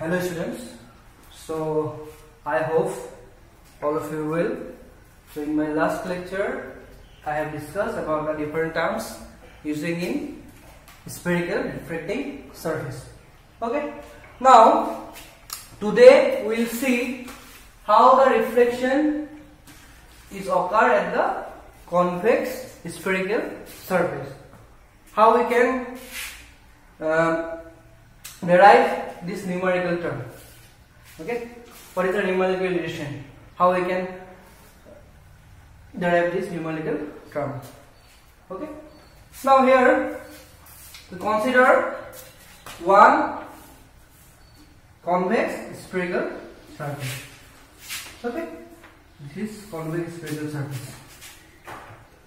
Hello students, so I hope all of you will. So in my last lecture I have discussed about the different terms using in spherical refracting surface. Okay, now today we will see how the reflection is occurred at the convex spherical surface. How we can derive this numerical term. Okay, what is the numerical relation? How we can derive this numerical term? Okay, now here we consider one convex spherical surface. Okay, this is convex spherical surface.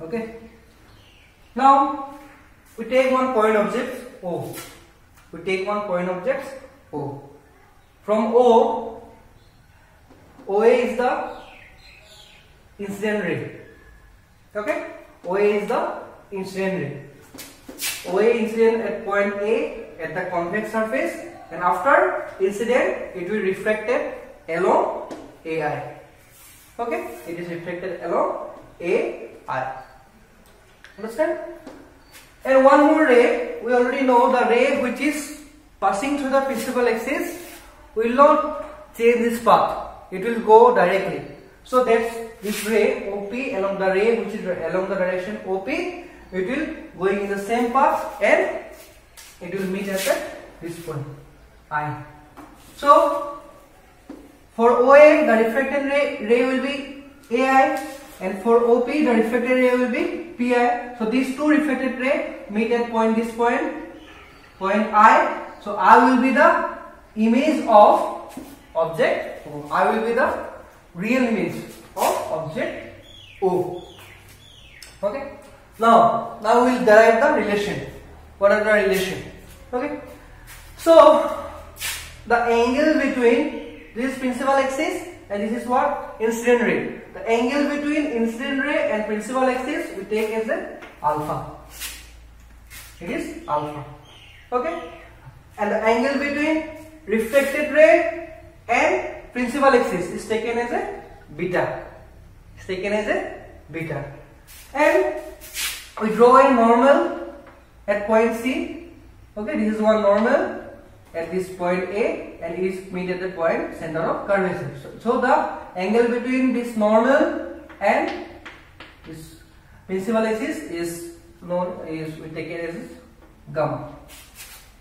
Okay, now we take one point object O. We take one point object O. From O, OA is the incident ray. Okay, OA is the incident ray. OA incident at point A at the convex surface, and after incident it will reflected along AI. Okay, it is reflected along AI. Understand? And one more ray, we already know the ray which is passing through the principal axis will not change this path, it will go directly. So that's this ray OP along the ray which is along the direction OP, it will going in the same path and it will meet at this point I. So for OA the reflected ray will be AI, and for OP the reflected ray will be PI. So these two reflected ray meet at this point I. So I will be the image of object O. I will be the real image of object O. Okay. Now we will derive the relation. What are the relation? Okay. So the angle between this principal axis and this is what? Incident ray. The angle between incident ray and principal axis we take as an alpha. It is alpha. Okay. And the angle between reflected ray and principal axis is taken as a beta. It's taken as a beta. And we draw a normal at point C. Okay, this is one normal at this point A and is meet at the point center of curvature. So the angle between this normal and this principal axis is known is we take it as gamma.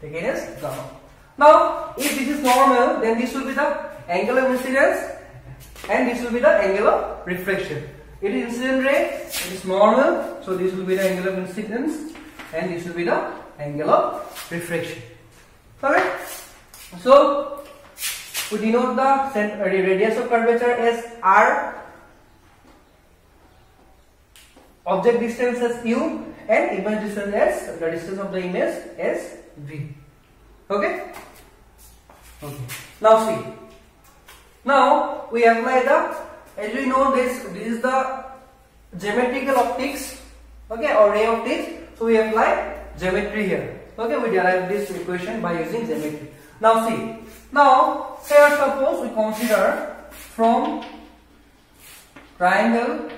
Take it as gamma. Now, if this is normal, then this will be the angle of incidence and this will be the angle of reflection. It is incident ray, it is normal, so this will be the angle of incidence and this will be the angle of reflection. Alright, so we denote the radius of curvature as R, object distance as U, and image distance as the distance of the image as V. Okay? Okay. Now see. Now we apply the, as we know this is the geometrical optics, okay, or ray optics. So we apply geometry here. Okay, we derive this equation by using geometry. Now see. Now here suppose we consider from triangle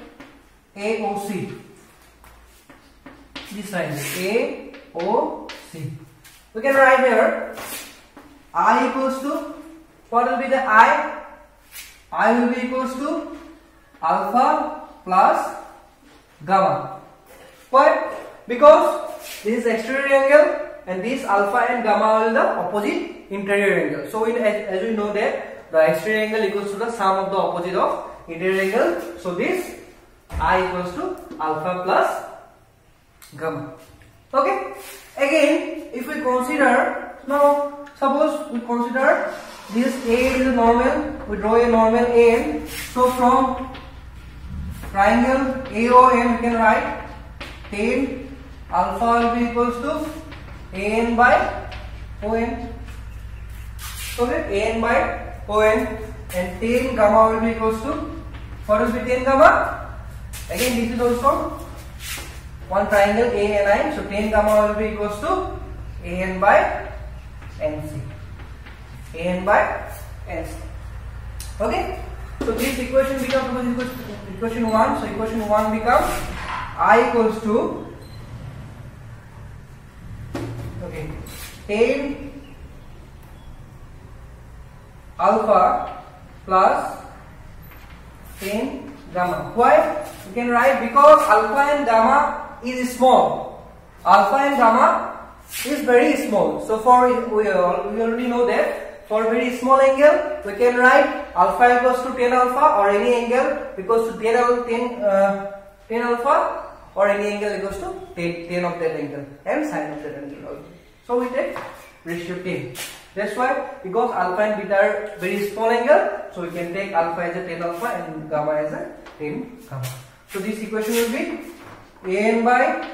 AOC. This triangle AOC. We can write here I equals to, what will be the I? I will be equals to alpha plus gamma. Why? Because this is exterior angle and this alpha and gamma are the opposite interior angle. So as we know that the exterior angle equals to the sum of the opposite of interior angle. So this I equals to alpha plus gamma. Okay. Again, if we consider, now suppose we consider this A is a normal, we draw a normal AN. So from triangle AON we can write tan alpha will be equals to AN by ON. Okay, AN by ON, and tan gamma will be equals to, what will be tan gamma? Again, this is also one triangle ANI, so tan gamma will be equals to AN by NC. an by nc. Okay, so this equation becomes equation 1. So equation 1 becomes I equals to 10 alpha plus 10 gamma. Why? You can write because alpha and gamma is small. Alpha and gamma is very small. So for we already know that for very small angle we can write alpha equals to 10 alpha, or any angle equals to 10 alpha, or any angle equals to 10 of that angle and sine of that angle also. So we take ratio 10. That's why, because alpha and beta are very small angle, so we can take alpha as a 10 alpha and gamma as a 10 gamma. So this equation will be an by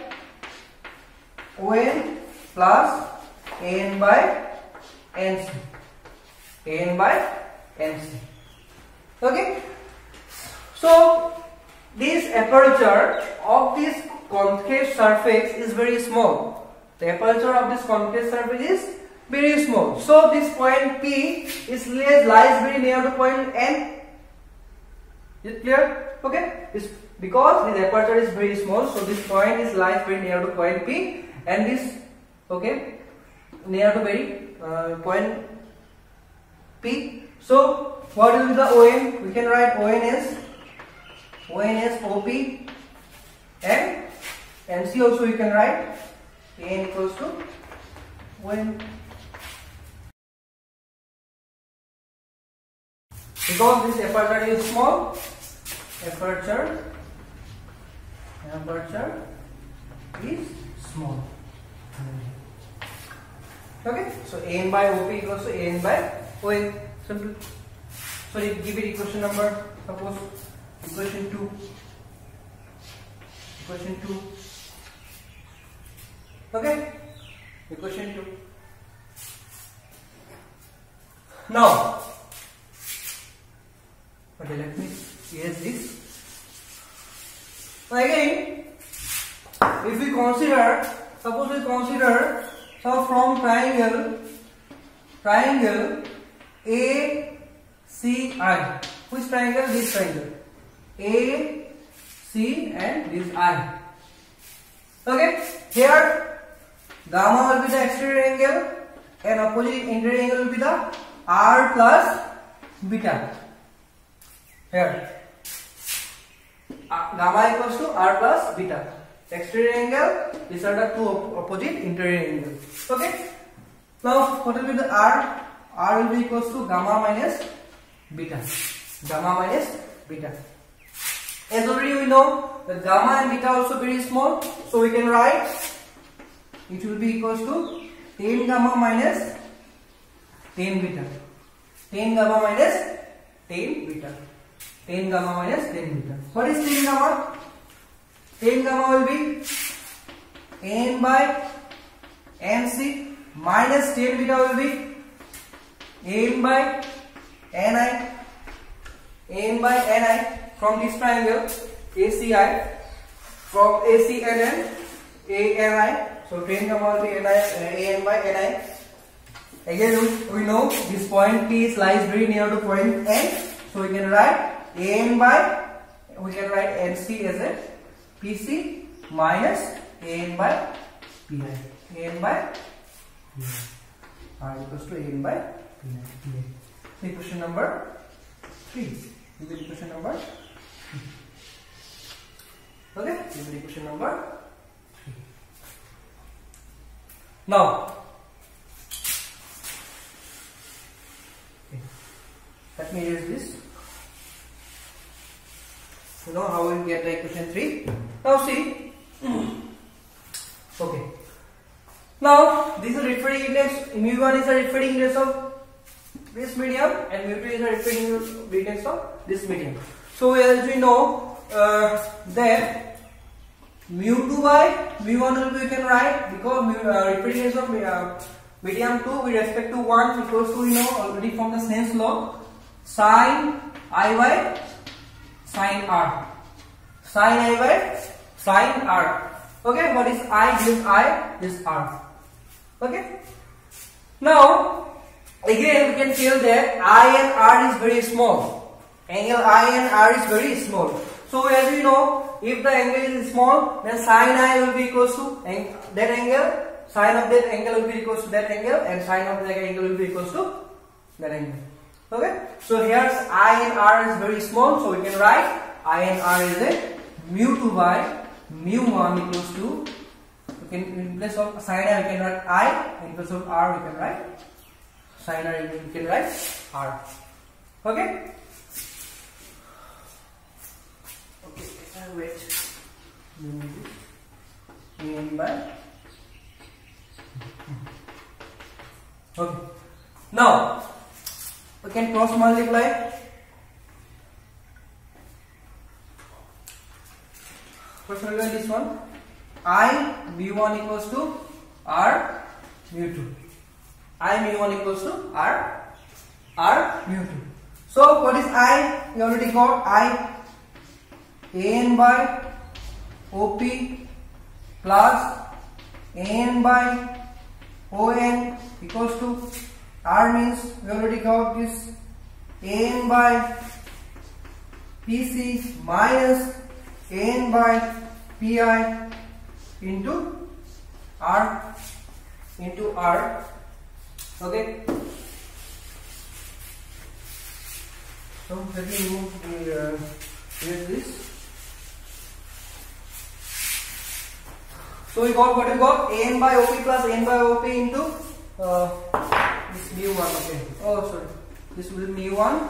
on plus an by nc. An by nc. Okay. So this aperture of this concave surface is very small. The aperture of this concave surface is very small. So this point P lies very near to point N. Is it clear? Okay. Because this aperture is very small, so this point lies very near to point P, and this near to very point P. So what will be the ON? We can write ON as OP, and NC also we can write N equals to ON. Because this aperture is small, aperture is small. Okay, so N by OP equals to N by ON. Simple. So you give it equation number, suppose equation 2. Okay, equation 2. Now, okay, let me erase this. Again, if we consider, suppose we consider, so from triangle ACI. Which triangle? This triangle. AC and this I. Okay, here gamma will be the exterior angle and opposite interior angle will be the R plus beta. Here gamma equals to R plus beta. Exterior angle, these are the two opposite interior angles. Okay. Now what will be the R? R will be equals to gamma minus beta. Gamma minus beta. As already we know that gamma and beta are also very small, so we can write it will be equals to 10 gamma minus 10 beta. 10 gamma minus 10 beta. 10 gamma minus 10 beta. What is 10 gamma? 10 gamma will be N by Nc minus 10 beta will be N by Ni. N by Ni from this triangle ACI, from AC and Ani. So 10 gamma will be An by Ni. Again we know this point P lies very near to point N, so we can write N by, we can write Nc as a PC minus N by Pi. N by Pi. R equals to N by Pi. Equation number 3. This is equation number 3. Okay, this is equation number 3. Now, okay, let me use this. You know how we get the equation 3. Now see. Okay. Now this is referring index. Mu1 is a referring index of this medium, and mu2 is a referring index of this medium. So as we know that mu2 by mu1 will be, we can write, because referring index of medium 2 with respect to 1 equals to, we know already from the Snell's law, sin I by sin R. Sin I by sin R. Okay, what is I? This is I, this is R. Okay. Now Again, we can feel that I and R is very small. Angle I and R is very small. So as we know, if the angle is small, then sine I will be equals to that angle. Sine of that angle will be equals to that angle, and sine of that angle will be equals to that angle. Okay. So here's I and R is very small, so we can write I and R is a mu2 by mu1 equals to. We can, in place of sine I, we can write I. In place of R, we can write sine R. We can write R. Okay. Wait. N by. Okay. Now we can cross multiply. Cross multiply this one. I mu1 equals to R mu2. I mu1 equals to R mu2. So what is I? We already got I. An by OP plus An by ON equals to R means we already got this An by PC minus An by Pi into R. Okay. So let me move this. So we got what we got, An by OP plus N by OP into this mu1. Okay. Oh sorry. This will be mu1.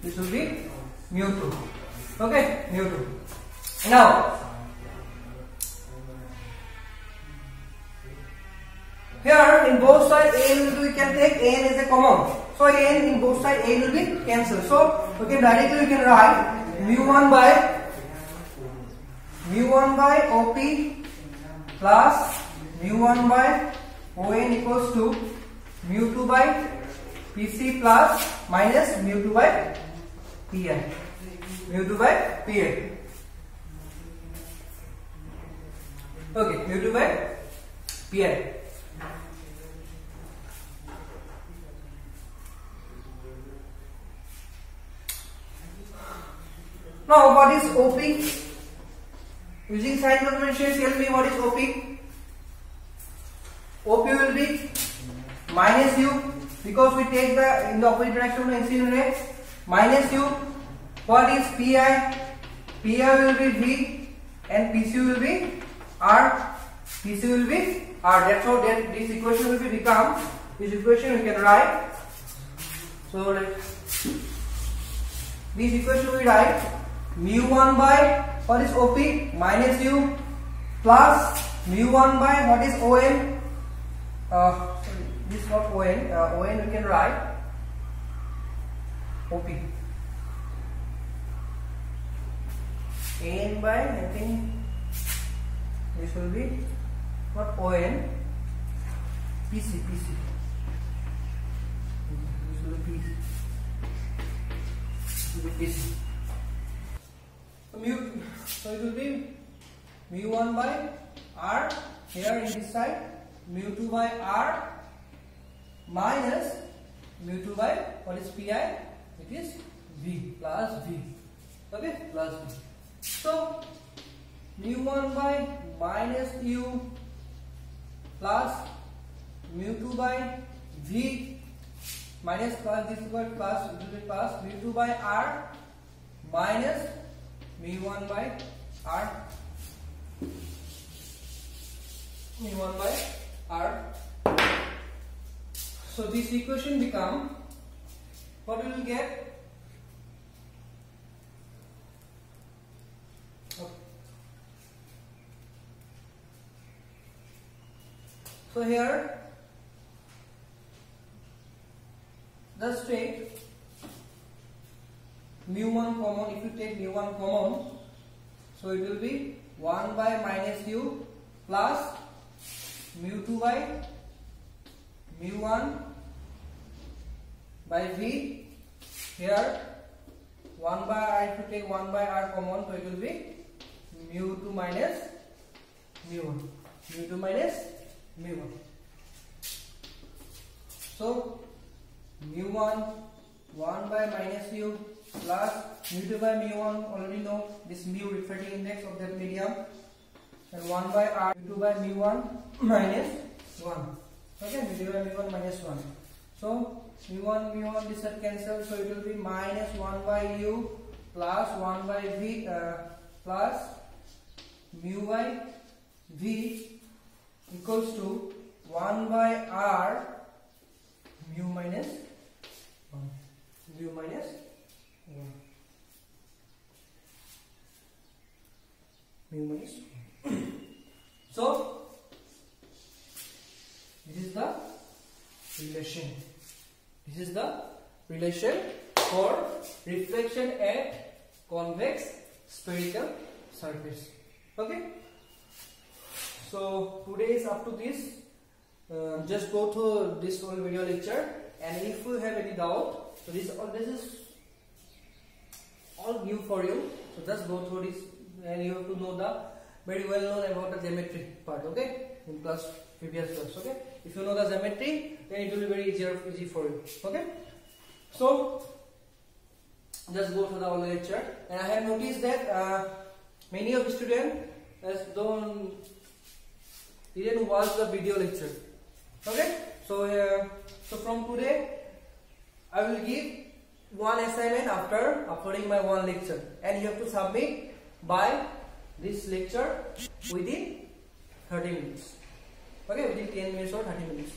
This will be mu2. Okay, mu2. Now here in both sides A will be, we can take N as a common. So N in both sides A will be cancelled. So we can directly write mu1 by OP plus mu1 by ON equals to mu2 by PC plus minus mu2 by Pi. Mu2 by Pi. Okay, mu2 by Pi. Now what is OP? Using sign convention, tell me what is OP. OP will be minus U, because we take the in the opposite direction of the incident ray. Minus U. What is Pi? Pi will be V and PC will be R. PC will be R. That's how that this equation will be become. This equation we can write. So this equation we write mu1 by what is OP minus U plus mu1 by what is ON. Sorry, this is not ON. ON we can write OP. An by, I think this will be not ON. PC. This will be PC. This will be PC. So it will be mu1 by R here in this side, mu2 by R minus mu2 by what is Pi? It is V plus V. Okay, plus V. So mu1 by minus U plus mu2 by V minus plus this word plus it will be plus mu2 by R minus mu1 by R. mu1 by R. So this equation become what we will get. Okay. So here just take mu1 common. If you take mu1 common, so it will be 1 by minus U plus mu2 by mu1 by V. Here 1 by R, if you take 1 by R common, so it will be mu2 minus mu1. mu2 minus mu1. So mu1 1 by minus u plus mu2 by mu1, already know this mu refracting index of that medium, and 1 by r mu2 by mu1 minus 1. Okay, mu2 by mu1 minus 1. So mu1 this set cancel, so it will be minus 1 by u plus 1 by v plus mu by v equals to 1 by r mu minus 1. Mu minus 1. Mu minus 1. So this is the relation. This is the relation for reflection at convex spherical surface. Okay. So today is up to this. Just go through this whole video lecture, and if you have any doubt, so this is all new for you. So just go through this, and you have to know the very well known about the geometry part. Okay, in class previous class. Okay, if you know the geometry, then it will be very easy for you. Okay, so just go through the whole lecture, and I have noticed that many of the students didn't watch the video lecture. Okay, so from today I will give one assignment after uploading my one lecture, and you have to submit by this lecture within 30 minutes. Okay, within 10 minutes or 30 minutes.